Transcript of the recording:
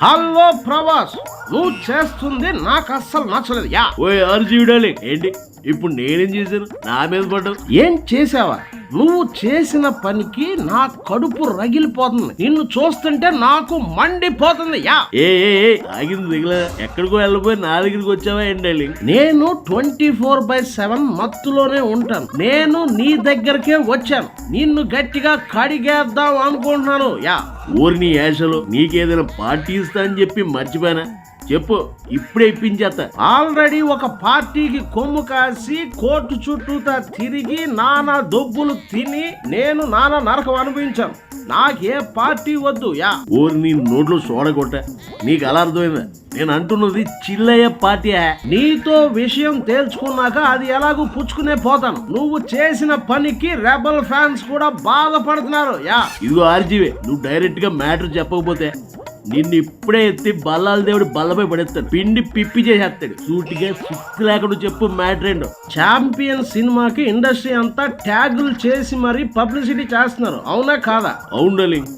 Hello Prabhas, నువ్వు చేస్తుంది నాకు అస్సలు నచ్చలేదు. యా ఓయ్ అర్జుడాలి ఏంటి ఇప్పుడు నేనేం చేశాను? నా మీద పడ్డావు. ఏం చేసావా? నువ్వు చేసిన పనికి నా కడుపు రగిలిపోతుంది. నిన్ను చూస్తుంటే నాకు మండిపోతుంది. యా ఏ ఆగింది దిగల ఎక్కడికో వెళ్ళిపోయి నా దగ్గరికి వచ్చావా ఏంటి? నేను 24/7 మత్తులోనే ఉంటాను. నేను నీ దగ్గరకే వచ్చాను. నిన్ను గట్టిగా కడిగేద్దాం అనుకుంటున్నాను. యా ఊరి నీ యాషలో నీకేదైనా పార్టీ ఇస్తా అని చెప్పి మర్చిపోయానా? చెప్పు, ఇప్పుడే ఇప్పించేస్తా. ఆల్రెడీ ఒక పార్టీకి కొమ్ము కాసి కోర్టు చుట్టూతా తిరిగి నానా దొబ్బులు తిని నేను నానా నరకం అనుభవించాను. నాకే పార్టీ వద్దు. యా ఊరి నీ నోట్లో చూడగొట్ట. నీకు అలా అర్థమైందా? నేను అంటున్నది చిల్లయ్య పార్టీ. నీతో విషయం తేల్చుకున్నాక అది ఎలాగూ పుచ్చుకునే పోతాను. నువ్వు చేసిన పనికి రెబల్ ఫ్యాన్స్ కూడా బాధపడుతున్నారు. యా ఇదిగో ఆర్జీవే, నువ్వు డైరెక్ట్ గా మ్యాటర్ చెప్పకపోతే నిన్ను ఇప్పుడే ఎత్తి బల్లాల దేవుడు బల్లపై పడేస్తాడు. పిండి పిప్పి చేసేస్తాడు. సూటిగా సిక్కు లేకుండా చెప్పు మ్యాటర్ ఏంటో. ఛాంపియన్ సినిమాకి ఇండస్ట్రీ అంతా ట్యాగులు చేసి మరీ పబ్లిసిటీ చేస్తున్నారు. అవునా కాదా? అవును.